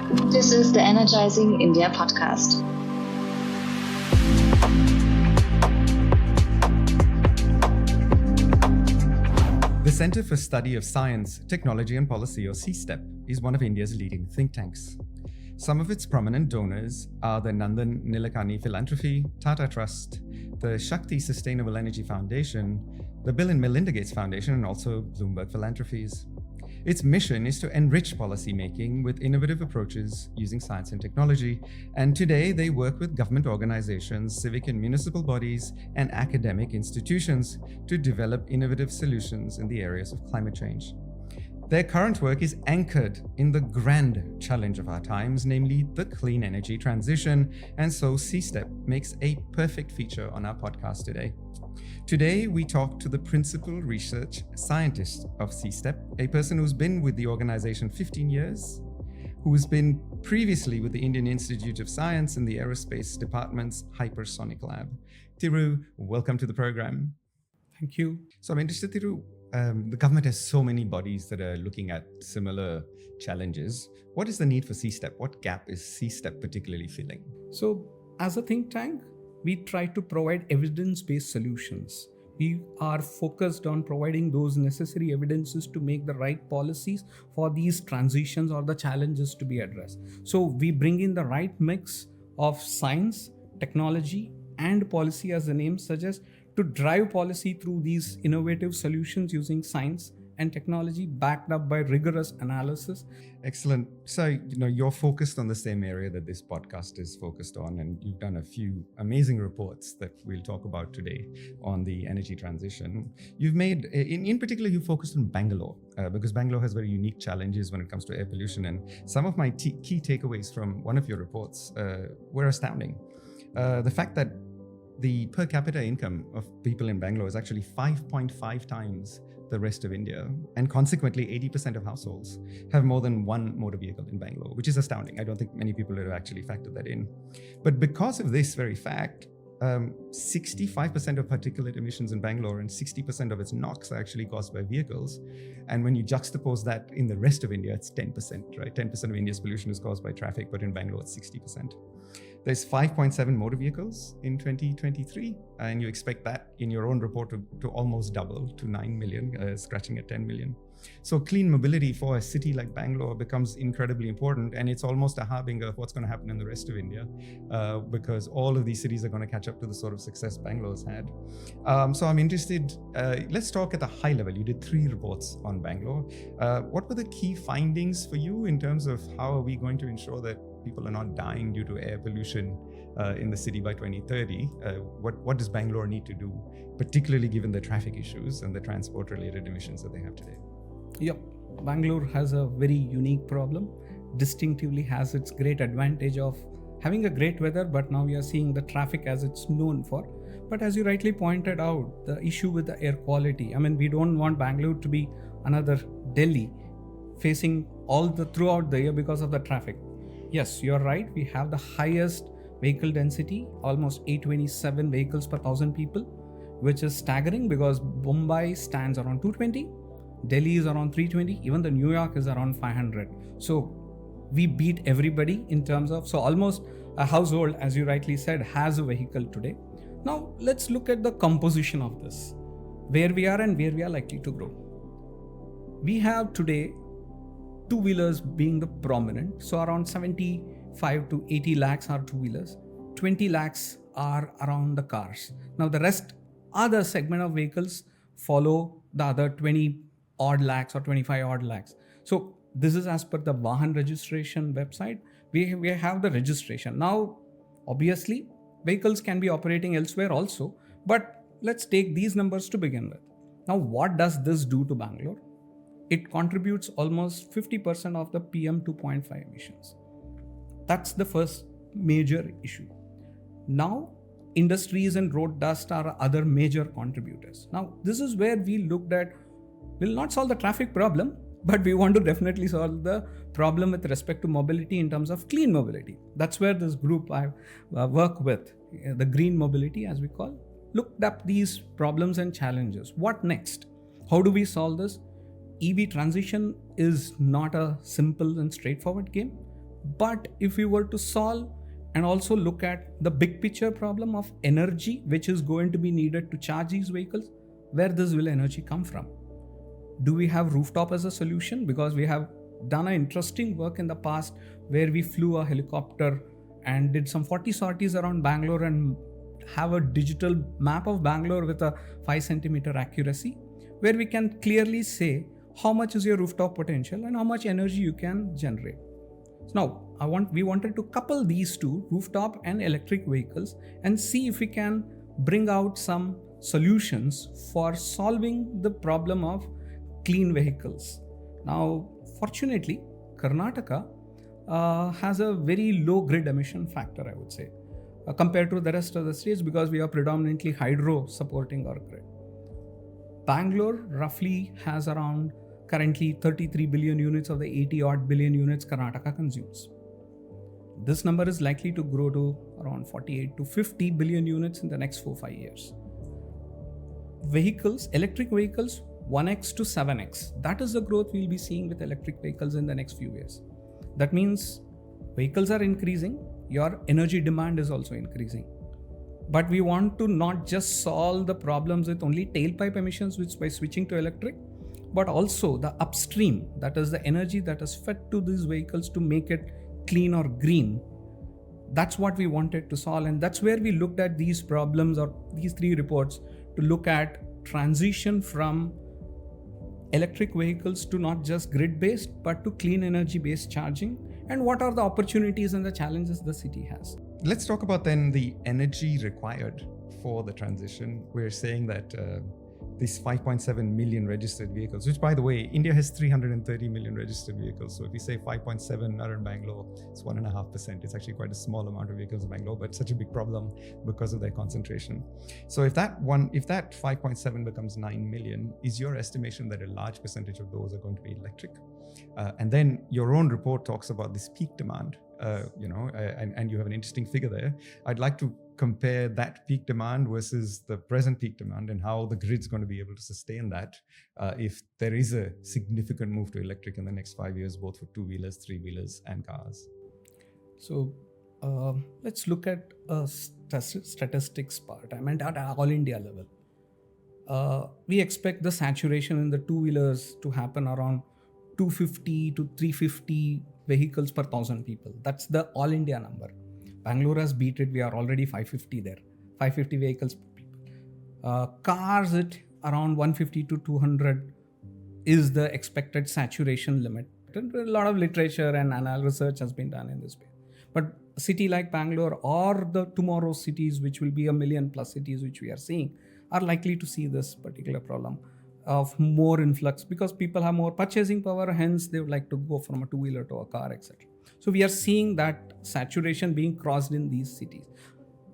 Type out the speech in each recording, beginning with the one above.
This is the Energizing India Podcast. The Centre for Study of Science, Technology and Policy, or CSTEP, is one of India's leading think tanks. Some of its prominent donors are the Nandan Nilekani Philanthropy, Tata Trust, the Shakti Sustainable Energy Foundation, the Bill and Melinda Gates Foundation, and also Bloomberg Philanthropies. Its mission is to enrich policy making with innovative approaches using science and technology, and today they work with government organizations, civic and municipal bodies, and academic institutions to develop innovative solutions in the areas of climate change. Their current work is anchored in the grand challenge of our times, namely the clean energy transition, and so CSTEP makes a perfect feature on our podcast today. Today, we talk to the principal research scientist of CSTEP, a person who's been with the organization 15 years, who's been previously with the Indian Institute of Science in the Aerospace Department's Hypersonic Lab. Thiru, welcome to the program. Thank you. So I'm interested, Thiru, the government has so many bodies that are looking at similar challenges. What is the need for CSTEP? What gap is CSTEP particularly filling? So, as a think tank, we try to provide evidence-based solutions. We are focused on providing those necessary evidences to make the right policies for these transitions or the challenges to be addressed. So, we bring in the right mix of science, technology, and policy, as the name suggests, to drive policy through these innovative solutions using science and technology backed up by rigorous analysis. Excellent. So, you're focused on the same area that this podcast is focused on, and you've done a few amazing reports that we'll talk about today on the energy transition. You've made, in particular, you focused on Bangalore, because Bangalore has very unique challenges when it comes to air pollution. And some of my key takeaways from one of your reports were astounding. The fact that the per capita income of people in Bangalore is actually 5.5 times the rest of India. And consequently, 80% of households have more than one motor vehicle in Bangalore, which is astounding. I don't think many people have actually factored that in. But because of this very fact, 65% of particulate emissions in Bangalore and 60% of its NOx are actually caused by vehicles. And when you juxtapose that in the rest of India, it's 10%, right? 10% of India's pollution is caused by traffic, but in Bangalore, it's 60%. There's 5.7 motor vehicles in 2023, and you expect that in your own report to almost double to 9 million, scratching at 10 million. So clean mobility for a city like Bangalore becomes incredibly important, and it's almost a harbinger of what's going to happen in the rest of India, because all of these cities are going to catch up to the sort of success Bangalore's had. So I'm interested, let's talk at the high level. You did 3 reports on Bangalore. What were the key findings for you in terms of how are we going to ensure that people are not dying due to air pollution in the city by 2030? What does Bangalore need to do, particularly given the traffic issues and the transport-related emissions that they have today? Yep, Bangalore has a very unique problem, distinctively has its great advantage of having a great weather, but now we are seeing the traffic as it's known for. But as you rightly pointed out, the issue with the air quality, we don't want Bangalore to be another Delhi facing throughout the year because of the traffic. Yes, you're right. We have the highest vehicle density, almost 827 vehicles per 1,000 people, which is staggering because Mumbai stands around 220, Delhi is around 320, even the New York is around 500. So we beat everybody in terms of, so almost a household, as you rightly said, has a vehicle today. Now let's look at the composition of this, where we are and where we are likely to grow. We have today two-wheelers being the prominent. So around 75 to 80 lakhs are two-wheelers. 20 lakhs are around the cars. Now the rest, other segment of vehicles follow the other 20 odd lakhs or 25 odd lakhs. So this is as per the Vahan registration website. We have the registration. Now, obviously, vehicles can be operating elsewhere also, but let's take these numbers to begin with. Now, what does this do to Bangalore? It contributes almost 50% of the PM 2.5 emissions. That's the first major issue. Now, industries and road dust are other major contributors. Now, this is where we looked at, will not solve the traffic problem, but we want to definitely solve the problem with respect to mobility in terms of clean mobility. That's where this group I work with, the green mobility as we call, looked up these problems and challenges. What next? How do we solve this? EV transition is not a simple and straightforward game, But if we were to solve and also look at the big picture problem of energy, which is going to be needed to charge these vehicles, where this will energy come from? Do we have rooftop as a solution? Because we have done an interesting work in the past where we flew a helicopter and did some 40 sorties around Bangalore and have a digital map of Bangalore with a 5 centimeter accuracy, where we can clearly say how much is your rooftop potential and how much energy you can generate. Now, we wanted to couple these two, rooftop and electric vehicles, and see if we can bring out some solutions for solving the problem of clean vehicles. Now, fortunately, Karnataka has a very low grid emission factor, I would say, compared to the rest of the states, because we are predominantly hydro supporting our grid. Bangalore roughly has around currently 33 billion units of the 80 odd billion units Karnataka consumes. This number is likely to grow to around 48 to 50 billion units in the next 4-5 years. Vehicles, electric vehicles, 1x to 7x. That is the growth we'll be seeing with electric vehicles in the next few years. That means vehicles are increasing, your energy demand is also increasing. But we want to not just solve the problems with only tailpipe emissions by switching to electric, but also the upstream, that is the energy that is fed to these vehicles to make it clean or green. That's what we wanted to solve, and that's where we looked at these problems or these 3 reports to look at transition from electric vehicles to not just grid-based, but to clean energy-based charging, and what are the opportunities and the challenges the city has. Let's talk about then the energy required for the transition. We're saying that these 5.7 million registered vehicles, which by the way, India has 330 million registered vehicles. So if we say 5.7 are in Bangalore, it's 1.5%. It's actually quite a small amount of vehicles in Bangalore, but such a big problem because of their concentration. So if that 5.7 becomes 9 million, is your estimation that a large percentage of those are going to be electric? And then your own report talks about this peak demand, and you have an interesting figure there. I'd like to compare that peak demand versus the present peak demand and how the grid's going to be able to sustain that if there is a significant move to electric in the next 5 years, both for 2-wheelers, 3-wheelers and cars. So let's look at a statistics part. I meant at all India level. We expect the saturation in the 2-wheelers to happen around 250 to 350 vehicles per 1,000 people. That's the all India number. Bangalore has beat it. We are already 550 there. 550 vehicles per people. Cars at around 150 to 200 is the expected saturation limit. A lot of literature and research has been done in this space. But a city like Bangalore or the tomorrow cities, which will be 1 million plus cities, which we are seeing, are likely to see this particular problem of more influx because people have more purchasing power. Hence, they would like to go from a 2-wheeler to a car, etc. So we are seeing that saturation being crossed in these cities.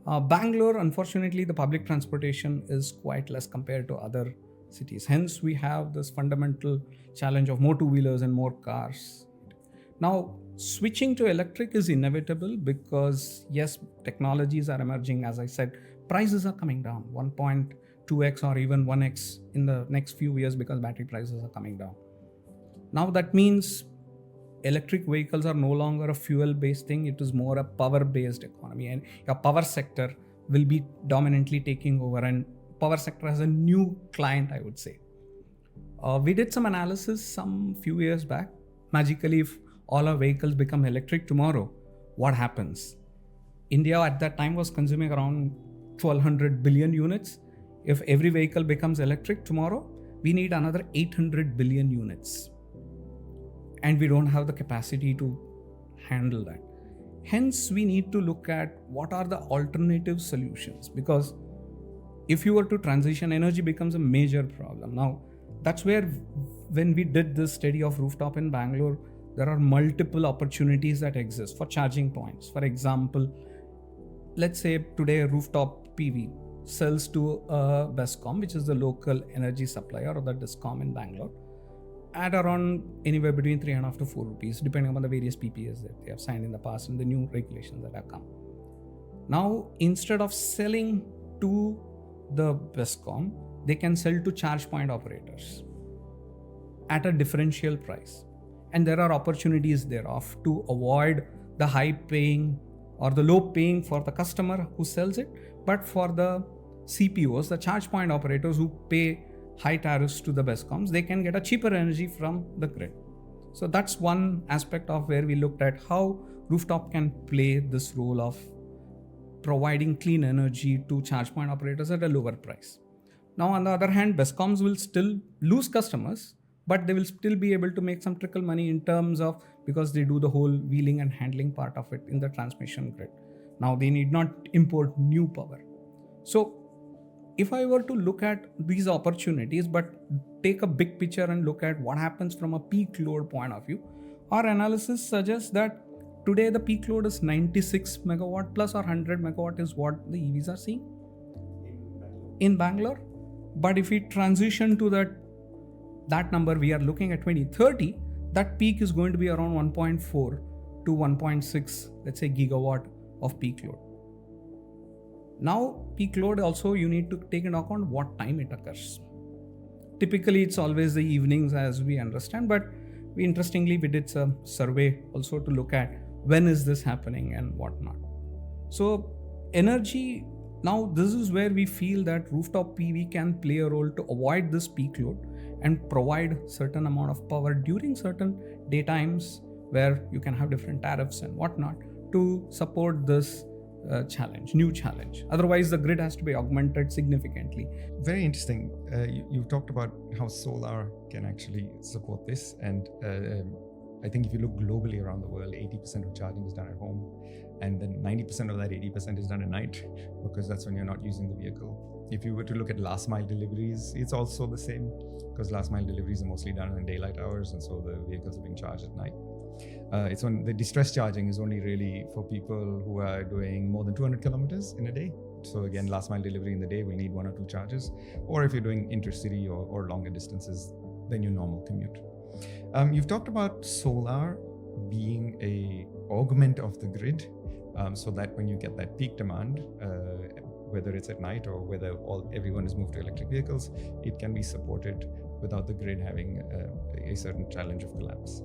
Bangalore, unfortunately, the public transportation is quite less compared to other cities. Hence, we have this fundamental challenge of more 2-wheelers and more cars. Now, switching to electric is inevitable because, yes, technologies are emerging. As I said, prices are coming down 1.2x or even 1x in the next few years because battery prices are coming down. Now, that means electric vehicles are no longer a fuel-based thing. It is more a power-based economy, and your power sector will be dominantly taking over, and power sector has a new client, I would say. We did some analysis some few years back. Magically, if all our vehicles become electric tomorrow, what happens? India at that time was consuming around 1,200 billion units. If every vehicle becomes electric tomorrow, we need another 800 billion units. And we don't have the capacity to handle that. Hence, we need to look at what are the alternative solutions, because if you were to transition, energy becomes a major problem. Now, that's where when we did this study of rooftop in Bangalore, there are multiple opportunities that exist for charging points. For example, let's say today a rooftop PV sells to a Bescom, which is the local energy supplier or the Discom in Bangalore, at around anywhere between 3.5 to 4 rupees, depending upon the various PPAs that they have signed in the past and the new regulations that have come. Now, instead of selling to the Bescom, they can sell to charge point operators at a differential price. And there are opportunities thereof to avoid the high paying or the low paying for the customer who sells it, but for the CPOs, the charge point operators who pay high tariffs to the Bescoms, they can get a cheaper energy from the grid. So that's one aspect of where we looked at how rooftop can play this role of providing clean energy to charge point operators at a lower price. Now, on the other hand, Bescoms will still lose customers, but they will still be able to make some trickle money in terms of, because they do the whole wheeling and handling part of it in the transmission grid. Now, they need not import new power. So, if I were to look at these opportunities, but take a big picture and look at what happens from a peak load point of view, our analysis suggests that today the peak load is 96 megawatt plus or 100 megawatt is what the EVs are seeing in Bangalore. But if we transition to that number, we are looking at 2030, that peak is going to be around 1.4 to 1.6, let's say, gigawatt of peak load. Now, peak load also you need to take into account what time it occurs. Typically, it's always the evenings as we understand, but we did a survey also to look at when is this happening and whatnot. So, energy, now this is where we feel that rooftop PV can play a role to avoid this peak load and provide certain amount of power during certain daytimes where you can have different tariffs and whatnot to support this new challenge. Otherwise, the grid has to be augmented significantly. Very interesting. You talked about how solar can actually support this. And I think if you look globally around the world, 80% of charging is done at home. And then 90% of that 80% is done at night, because that's when you're not using the vehicle. If you were to look at last mile deliveries, it's also the same, because last mile deliveries are mostly done in daylight hours. And so the vehicles are being charged at night. It's on the distress charging is only really for people who are doing more than 200 kilometers in a day. So again, last mile delivery in the day will need 1 or 2 charges. Or if you're doing intercity or longer distances than your normal commute. You've talked about solar being a augment of the grid, so that when you get that peak demand, whether it's at night or whether everyone is moved to electric vehicles, it can be supported without the grid having a certain challenge of collapse.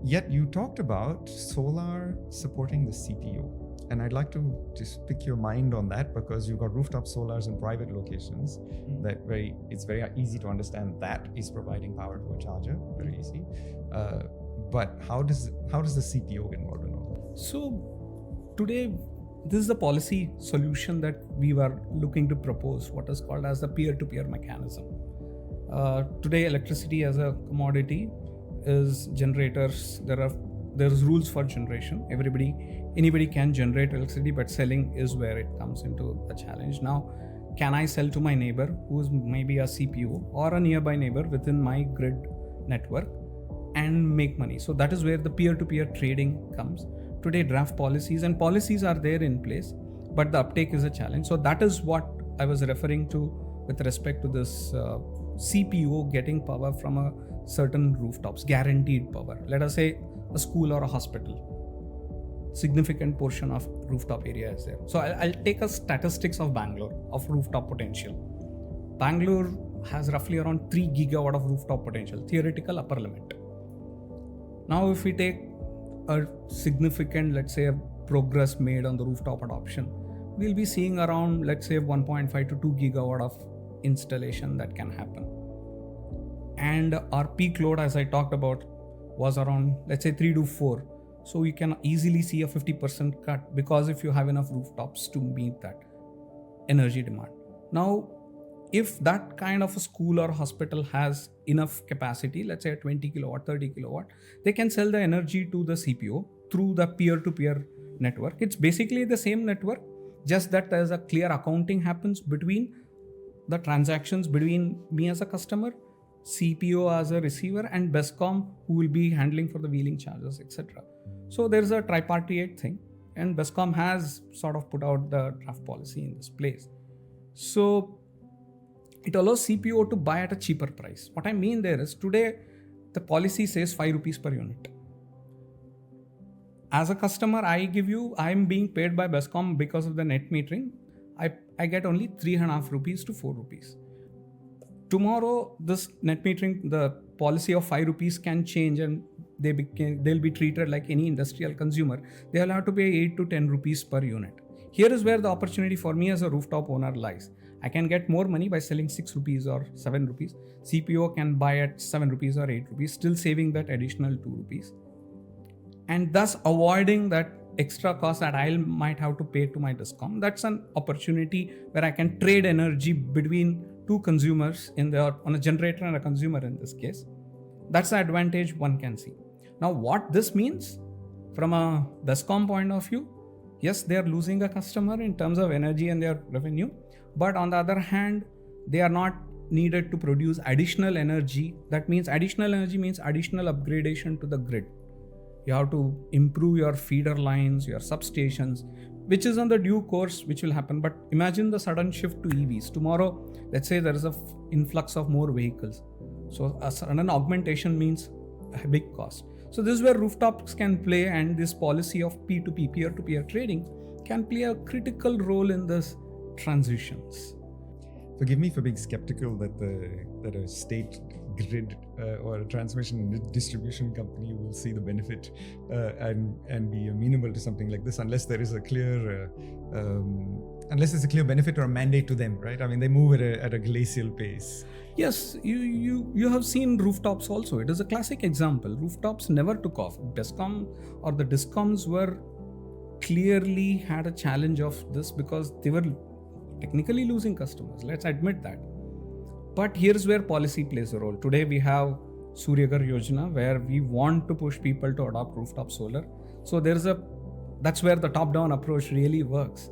Yet you talked about solar supporting the CPO. And I'd like to just pick your mind on that, because you've got rooftop solars in private locations that it's very easy to understand that is providing power to a charger, very easy. But how does the CPO get involved in all that? So today, this is the policy solution that we were looking to propose, what is called as the peer-to-peer mechanism. Today, electricity as a commodity is generators. There's rules for generation. Anybody can generate electricity, but selling is where it comes into the challenge. Now, can I sell to my neighbor who is maybe a CPO or a nearby neighbor within my grid network and make money? So that is where the peer-to-peer trading comes. Today, draft policies are there in place, but the uptake is a challenge. So that is what I was referring to with respect to this CPO getting power from a certain rooftops, guaranteed power. Let us say a school or a hospital. Significant portion of rooftop area is there. So I'll take a statistics of Bangalore of rooftop potential. Bangalore has roughly around 3 gigawatt of rooftop potential, theoretical upper limit. Now, if we take a significant, let's say, progress made on the rooftop adoption, we'll be seeing around, let's say, 1.5 to 2 gigawatt of installation that can happen. And our peak load, as I talked about, was around, let's say, 3 to 4. So you can easily see a 50% cut, because if you have enough rooftops to meet that energy demand. Now, if that kind of a school or hospital has enough capacity, let's say a 20 kilowatt, 30 kilowatt, they can sell the energy to the CPO through the peer-to-peer network. It's basically the same network, just that there's a clear accounting happens between the transactions between me as a customer, CPO as a receiver, and Bescom, who will be handling for the wheeling charges, etc. So there's a tripartite thing, and Bescom has sort of put out the draft policy in this place. So it allows CPO to buy at a cheaper price. What I mean there is, today the policy says 5 rupees per unit. As a customer, I'm being paid by Bescom because of the net metering. I get only 3.5 rupees to 4 rupees. Tomorrow, this net metering, the policy of 5 rupees can change, and they'll be treated like any industrial consumer. They'll have to pay 8 to 10 rupees per unit. Here is where the opportunity for me as a rooftop owner lies. I can get more money by selling 6 rupees or 7 rupees. CPO can buy at 7 rupees or 8 rupees, still saving that additional 2 rupees. And thus avoiding that extra cost that I might have to pay to my discom. That's an opportunity where I can trade energy between two consumers on a generator and a consumer in this case. That's the advantage one can see. Now, what this means from a discom point of view, yes, they are losing a customer in terms of energy and their revenue, but on the other hand, they are not needed to produce additional energy. That means additional energy means additional upgradation to the grid. You have to improve your feeder lines, your substations, which is on the due course, which will happen. But imagine the sudden shift to EVs. Tomorrow, let's say there is an influx of more vehicles. So a sudden augmentation means a big cost. So this is where rooftops can play, and this policy of P2P, peer-to-peer trading, can play a critical role in this transitions. Forgive me for being skeptical that a state grid or a transmission distribution company will see the benefit and be amenable to something like this unless there is a clear benefit or a mandate to them, right? I mean, they move at a glacial pace. Yes, you have seen rooftops also. It is a classic example. Rooftops never took off. Bescom or the discoms were clearly had a challenge of this because they were technically losing customers. Let's admit that. But here's where policy plays a role. Today we have Surya Ghar Yojana, where we want to push people to adopt rooftop solar. So that's where the top-down approach really works.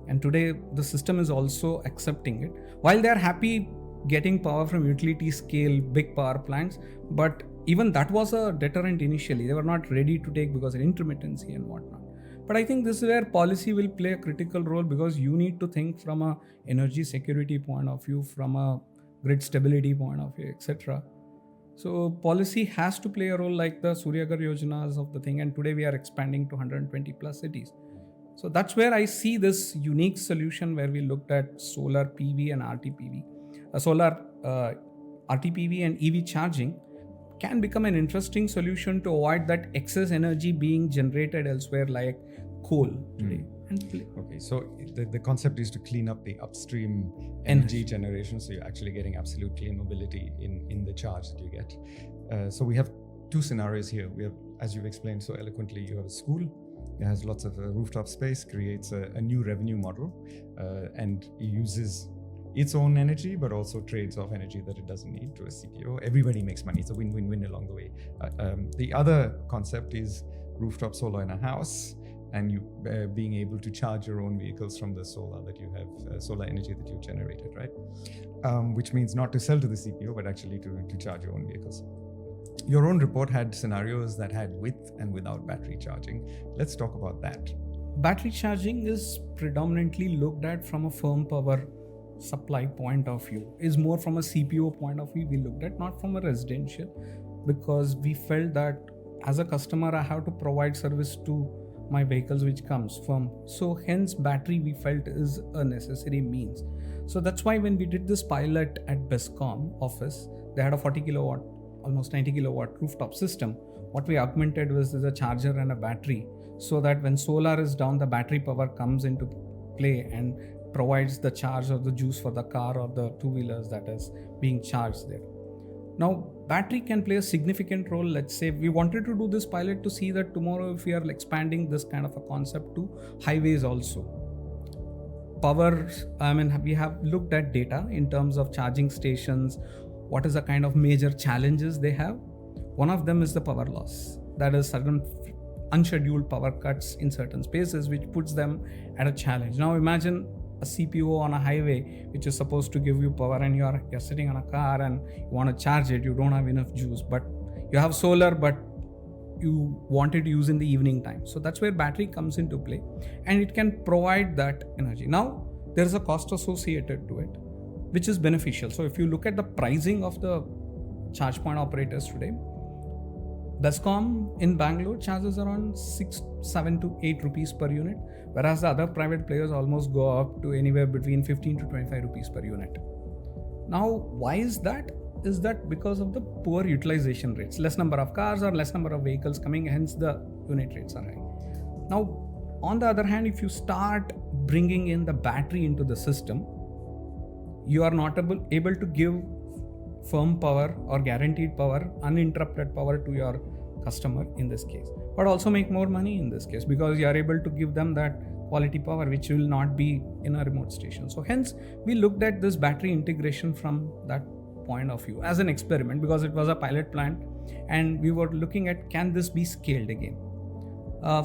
And today the system is also accepting it. While they're happy getting power from utility scale, big power plants, but even that was a deterrent initially. They were not ready to take because of intermittency and whatnot. But I think this is where policy will play a critical role, because you need to think from a energy security point of view, from a grid stability point of view, etc. So policy has to play a role like the Surya Ghar Yojanas of the thing, and today we are expanding to 120 plus cities. So that's where I see this unique solution where we looked at solar PV and RTPV. RTPV and EV charging can become an interesting solution to avoid that excess energy being generated elsewhere like coal today. Okay, so the concept is to clean up the upstream energy generation, so you're actually getting absolute clean mobility in the charge that you get. So we have two scenarios here. We have, as you've explained so eloquently, you have a school that has lots of rooftop space, creates a new revenue model, and uses its own energy, but also trades off energy that it doesn't need to a CPO. Everybody makes money. It's a win-win-win along the way. The other concept is rooftop solar in a house, and you being able to charge your own vehicles from the solar that you have, solar energy that you've generated, right? Which means not to sell to the CPO, but actually to charge your own vehicles. Your own report had scenarios that had with and without battery charging. Let's talk about that. Battery charging is predominantly looked at from a firm power supply point of view. Is more from a CPO point of view we looked at, not from a residential, because we felt that as a customer I have to provide service to my vehicles which comes from. So hence battery we felt is a necessary means. So that's why when we did this pilot at Bescom office, they had a 40 kilowatt, almost 90 kilowatt rooftop system. What we augmented was there's a charger and a battery, so that when solar is down, the battery power comes into play and provides the charge of the juice for the car or the two-wheelers that is being charged there. Now, battery can play a significant role. Let's say we wanted to do this pilot to see that tomorrow if we are expanding this kind of a concept to highways also. We have looked at data in terms of charging stations, what is the kind of major challenges they have. One of them is the power loss. That is certain unscheduled power cuts in certain spaces, which puts them at a challenge. Now imagine a CPO on a highway which is supposed to give you power, and you're sitting on a car and you want to charge it, you don't have enough juice, but you have solar, but you want it to use in the evening time. So that's where battery comes into play, and it can provide that energy. Now there is a cost associated to it, which is beneficial. So if you look at the pricing of the charge point operators today, Bescom in Bangalore charges around 7 to 8 rupees per unit, whereas the other private players almost go up to anywhere between 15 to 25 rupees per unit. Now, why is that? is that because of the poor utilization rates, less number of cars or less number of vehicles coming, hence the unit rates are high. Now, on the other hand, if you start bringing in the battery into the system, you are not able to give firm power or guaranteed power, uninterrupted power to your customer in this case, but also make more money in this case because you are able to give them that quality power which will not be in a remote station. So hence we looked at this battery integration from that point of view as an experiment, because it was a pilot plant and we were looking at, can this be scaled again?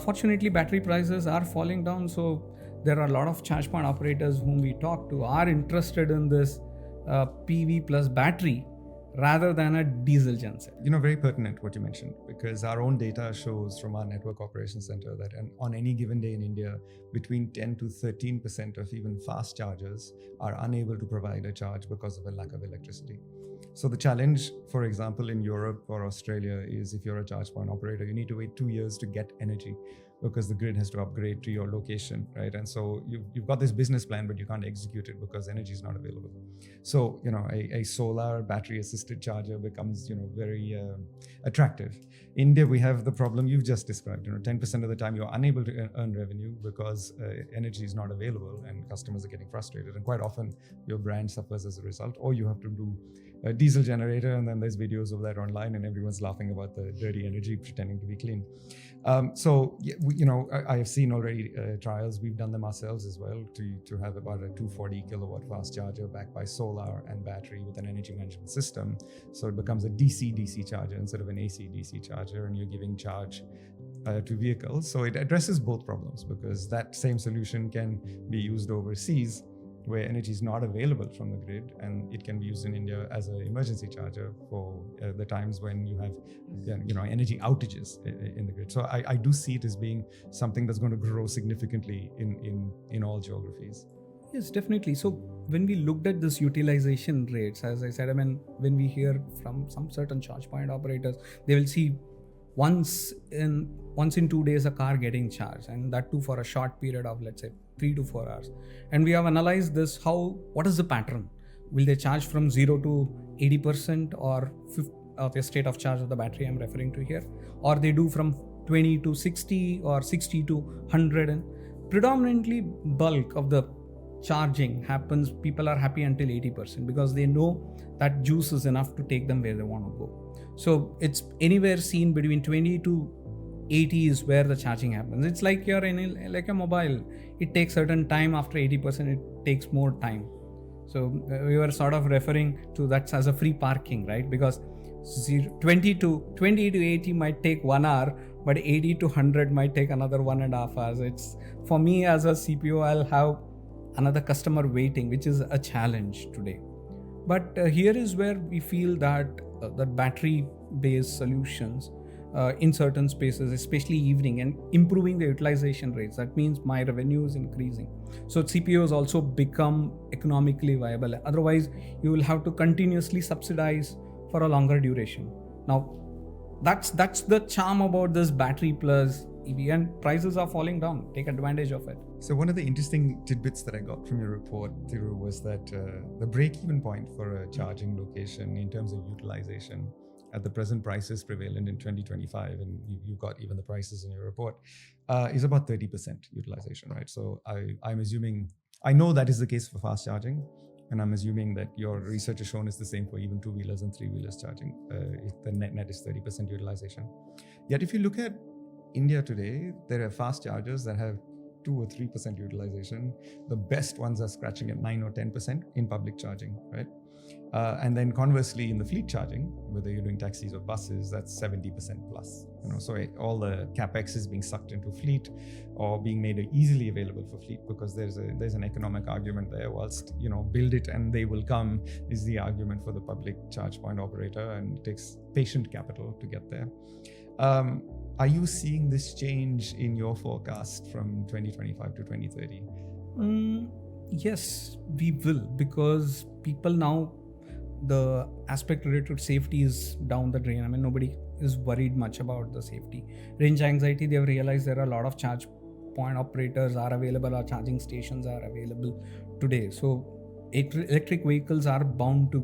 Fortunately, battery prices are falling down, so there are a lot of charge point operators whom we talk to are interested in this PV plus battery rather than a diesel genset. Very pertinent what you mentioned, because our own data shows from our network operations center that on any given day in India, between 10 to 13% of even fast chargers are unable to provide a charge because of a lack of electricity. So the challenge, for example, in Europe or Australia is if you're a charge point operator, you need to wait 2 years to get energy because the grid has to upgrade to your location, right? And so you've got this business plan, but you can't execute it because energy is not available. So, a solar battery assisted charger becomes, very attractive. In India, we have the problem you've just described. 10% of the time you're unable to earn revenue because energy is not available and customers are getting frustrated. And quite often your brand suffers as a result, or you have to do a diesel generator, and then there's videos of that online and everyone's laughing about the dirty energy pretending to be clean. I have seen already trials, we've done them ourselves as well, to have about a 240 kilowatt fast charger backed by solar and battery with an energy management system. So it becomes a DC-DC charger instead of an AC-DC charger, and you're giving charge to vehicles. So it addresses both problems, because that same solution can be used overseas where energy is not available from the grid, and it can be used in India as an emergency charger for the times when you have energy outages in the grid. So I do see it as being something that's going to grow significantly in all geographies. Yes, definitely. So when we looked at this utilization rates, as I said, when we hear from some certain charge point operators, they will see once in 2 days a car getting charged, and that too for a short period of, let's say, 3 to 4 hours. And we have analyzed this, what is the pattern? Will they charge from 0 to 80% or the state of charge of the battery I'm referring to here, or they do from 20 to 60 or 60 to 100, and predominantly bulk of the charging happens, people are happy until 80% because they know that juice is enough to take them where they want to go. So it's anywhere seen between 20 to 80 is where the charging happens. It's like you're in like a mobile. It takes certain time. After 80%, it takes more time. So we were sort of referring to that as a free parking, right? Because 20 to 80 might take 1 hour, but 80 to 100 might take another 1.5 hours. It's, for me as a CPO, I'll have another customer waiting, which is a challenge today. But here is where we feel that the battery-based solutions in certain spaces, especially evening, and improving the utilization rates. That means my revenue is increasing. So CPOs also become economically viable. Otherwise, you will have to continuously subsidize for a longer duration. Now, that's the charm about this battery plus EV, and prices are falling down. Take advantage of it. So one of the interesting tidbits that I got from your report, Thiru, was that the break-even point for a charging location in terms of utilization at the present prices prevalent in 2025, and you got even the prices in your report, is about 30% utilization, right? So I'm assuming, I know that is the case for fast charging, and I'm assuming that your research has shown is the same for even 2-wheelers and 3-wheelers charging. The net is 30% utilization. Yet if you look at India today, there are fast chargers that have 2 or 3% utilization. The best ones are scratching at 9 or 10% in public charging, right? And then conversely, in the fleet charging, whether you're doing taxis or buses, that's 70% plus. So all the capex is being sucked into fleet or being made easily available for fleet, because there's an economic argument there. Whilst build it and they will come is the argument for the public charge point operator, and it takes patient capital to get there. Are you seeing this change in your forecast from 2025 to 2030? Yes, we will, because people now, the aspect related to safety is down the drain. Nobody is worried much about the safety. Range anxiety, they have realized there are a lot of charge point operators are available, or charging stations are available today. So electric vehicles are bound to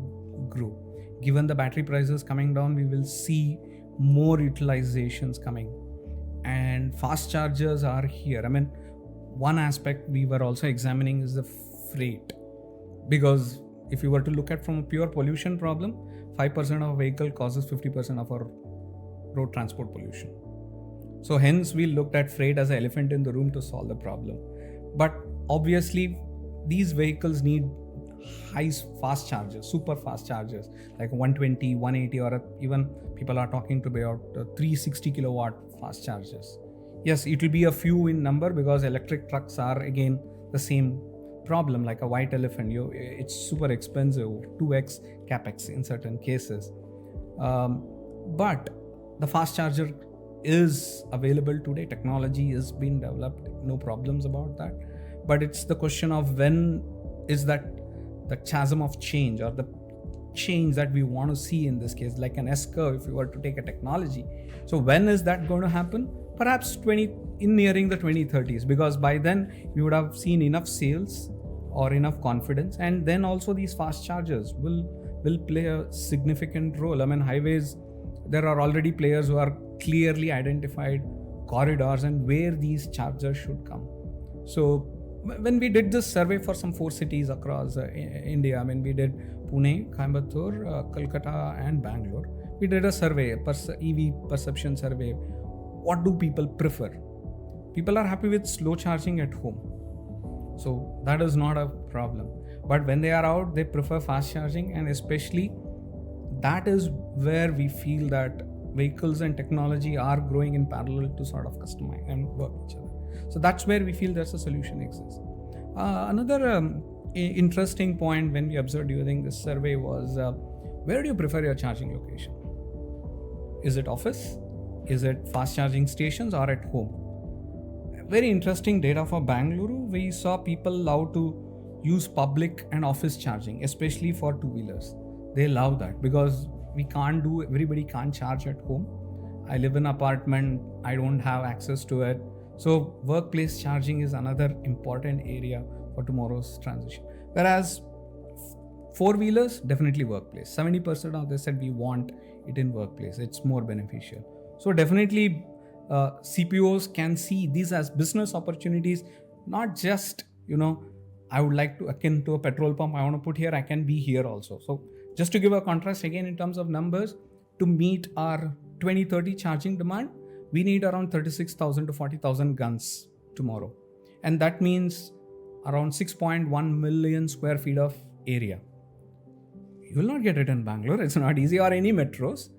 grow. given the battery prices coming down, we will see more utilizations coming. And fast chargers are here. I mean, one aspect we were also examining is the freight. Because if you were to look at from a pure pollution problem, 5% of a vehicle causes 50% of our road transport pollution. So hence we looked at freight as an elephant in the room to solve the problem. But obviously these vehicles need fast chargers, super fast chargers, like 120, 180, or even people are talking to about 360 kilowatt fast chargers. Yes, it will be a few in number because electric trucks are again the same problem, like a white elephant. It's super expensive, 2x capex in certain cases. But the fast charger is available today. Technology is being developed, no problems about that. But it's the question of when is that the chasm of change, or the change that we want to see in this case, like an S-curve if you were to take a technology. So when is that going to happen? Perhaps nearing the 2030s, because by then we would have seen enough sales or enough confidence, and then also these fast chargers will play a significant role. I mean, highways, there are already players who are clearly identified corridors and where these chargers should come. So when we did this survey for some 4 cities across India, I mean, we did Pune, Coimbatore, Kolkata and Bangalore. We did a survey, EV perception survey. What do people prefer? People are happy with slow charging at home. So that is not a problem. But when they are out, they prefer fast charging, and especially that is where we feel that vehicles and technology are growing in parallel to sort of customize and work each other. So that's where we feel there's a solution exists. Another interesting point when we observed during this survey was, where do you prefer your charging location? Is it office? Is it fast charging stations, or at home? Very interesting data for Bangalore. We saw people love to use public and office charging, especially for two-wheelers. They love that because everybody can't charge at home. I live in an apartment, I don't have access to it. So workplace charging is another important area for tomorrow's transition. Whereas four-wheelers, definitely workplace. 70% of them said we want it in workplace. It's more beneficial. So definitely CPOs can see these as business opportunities, not just, I would like to, akin to a petrol pump, I want to put here, I can be here also. So just to give a contrast again in terms of numbers, to meet our 2030 charging demand, we need around 36,000 to 40,000 guns tomorrow. And that means around 6.1 million square feet of area. You will not get it in Bangalore. It's not easy, or any metros.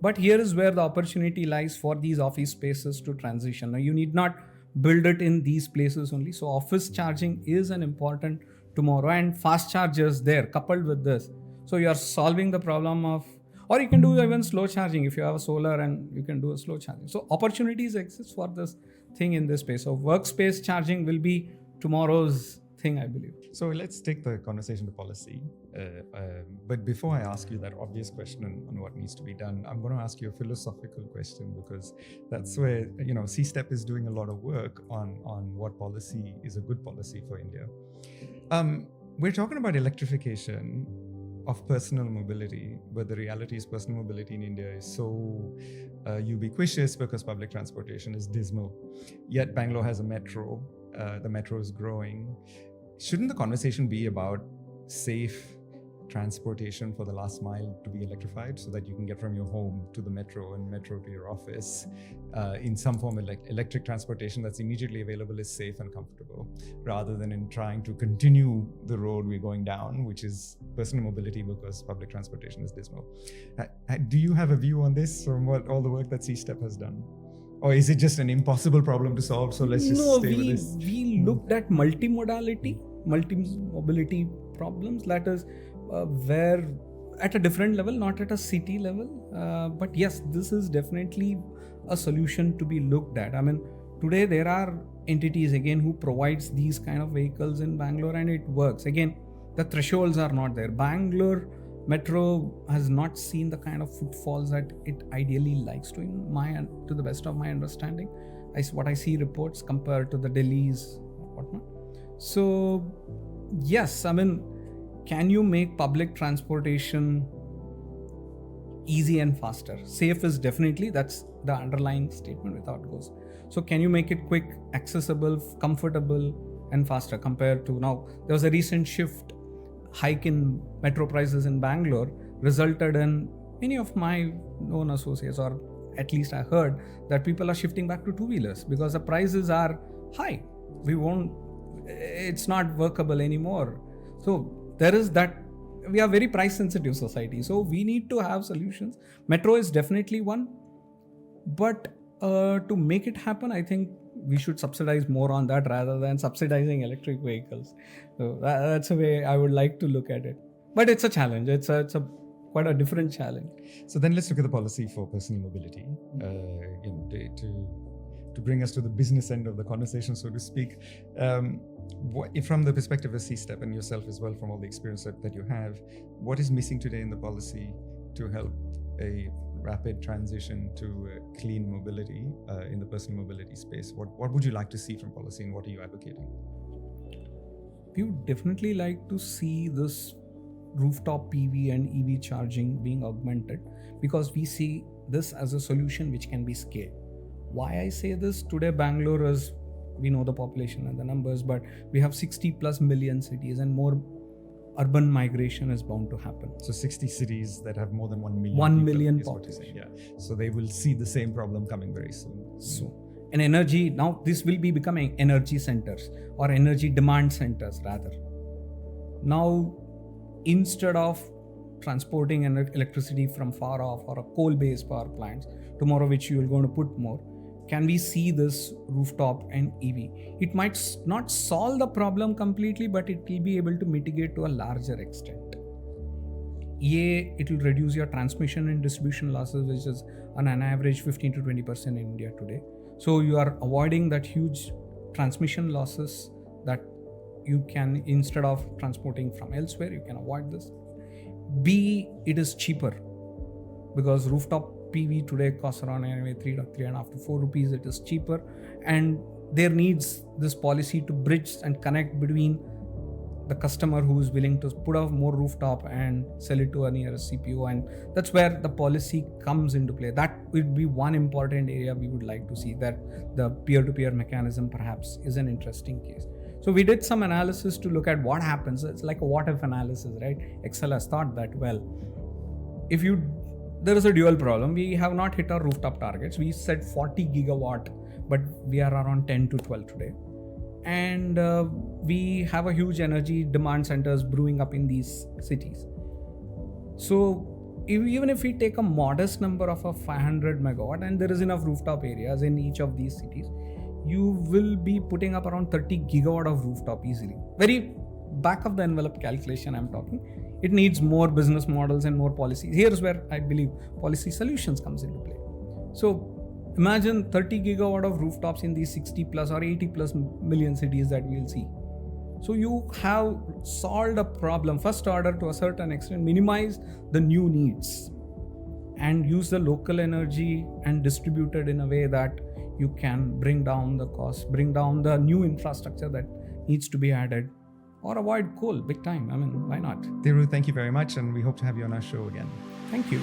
But here is where the opportunity lies for these office spaces to transition. Now, you need not build it in these places only. So office charging is an important tomorrow, and fast chargers there coupled with this. So you are solving the problem of, or you can do even slow charging if you have a solar and you can do a slow charging. So opportunities exist for this thing in this space. So workspace charging will be tomorrow's thing, I believe. So let's take the conversation to policy. But before I ask you that obvious question on what needs to be done, I'm going to ask you a philosophical question, because that's where, CSTEP is doing a lot of work on what policy is a good policy for India. We're talking about electrification of personal mobility, but the reality is personal mobility in India is so ubiquitous because public transportation is dismal. Yet Bangalore has a metro. The metro is growing. Shouldn't the conversation be about safe transportation for the last mile to be electrified, so that you can get from your home to the metro and metro to your office in some form? Like electric transportation that's immediately available is safe and comfortable, rather than in trying to continue the road we're going down, which is personal mobility, because public transportation is dismal. Do you have a view on this from all the work that CSTEP has done? Or is it just an impossible problem to solve? So let's just stay with this. We looked at multi-mobility problems. That is where at a different level, not at a city level. But yes, this is definitely a solution to be looked at. I mean, today there are entities again who provides these kind of vehicles in Bangalore, and it works. Again, the thresholds are not there. Bangalore Metro has not seen the kind of footfalls that it ideally likes to the best of my understanding. What I see reports compared to the Delhi's whatnot. So yes, I mean, can you make public transportation easy and faster. Safe is definitely, that's the underlying statement without goes. So can you make it quick, accessible, comfortable and faster compared to now? There was a recent hike in metro prices in Bangalore resulted in many of my known associates, or at least I heard, that people are shifting back to two-wheelers because the prices are high. It's not workable anymore. So there is that. We are very price sensitive society. So we need to have solutions. Metro is definitely one. But to make it happen, I think we should subsidize more on that rather than subsidizing electric vehicles. So that's the way I would like to look at it. But it's a challenge. It's quite a different challenge. So then let's look at the policy for personal mobility. To bring us to the business end of the conversation, so to speak. From the perspective of CSTEP and yourself as well, from all the experience that you have, what is missing today in the policy to help a rapid transition to clean mobility in the personal mobility space? What would you like to see from policy, and what are you advocating? We would definitely like to see this rooftop PV and EV charging being augmented, because we see this as a solution which can be scaled. Why I say this? Today Bangalore is, we know the population and the numbers, but we have 60 plus million cities, and more urban migration is bound to happen. So 60 cities that have more than 1 million 1 people, million is what you're population. saying. Yeah. So they will see the same problem coming very soon. So, and energy, now this will be becoming energy centers or energy demand centers rather. Now, instead of transporting electricity from far off or a coal-based power plants, tomorrow which you are going to put more, can we see this rooftop and EV? It might not solve the problem completely, but it will be able to mitigate to a larger extent. It will reduce your transmission and distribution losses, which is on an average 15 to 20% in India today. So you are avoiding that huge transmission losses that you can, instead of transporting from elsewhere, you can avoid this. It is cheaper because rooftop PV today costs around anyway 3.5 to 4 rupees. It is cheaper, and there needs this policy to bridge and connect between the customer who is willing to put up more rooftop and sell it to a nearest CPO, and that's where the policy comes into play. That would be one important area we would like to see, that the peer-to-peer mechanism perhaps is an interesting case. So we did some analysis to look at what happens. It's like a what-if analysis, right? Excel has thought that well. There is a dual problem. We have not hit our rooftop targets. We said 40 gigawatt, but we are around 10 to 12 today. And we have a huge energy demand centers brewing up in these cities. So even if we take a modest number of a 500 megawatt, and there is enough rooftop areas in each of these cities, you will be putting up around 30 gigawatt of rooftop easily. Very back of the envelope calculation I'm talking. It needs more business models and more policies. Here's where I believe policy solutions comes into play. So imagine 30 gigawatt of rooftops in these 60 plus or 80 plus million cities that we'll see. So you have solved a problem, first order to a certain extent, minimize the new needs and use the local energy and distribute it in a way that you can bring down the cost, bring down the new infrastructure that needs to be added, or avoid coal big time. I mean, why not? Thiru, thank you very much, and we hope to have you on our show again. Thank you.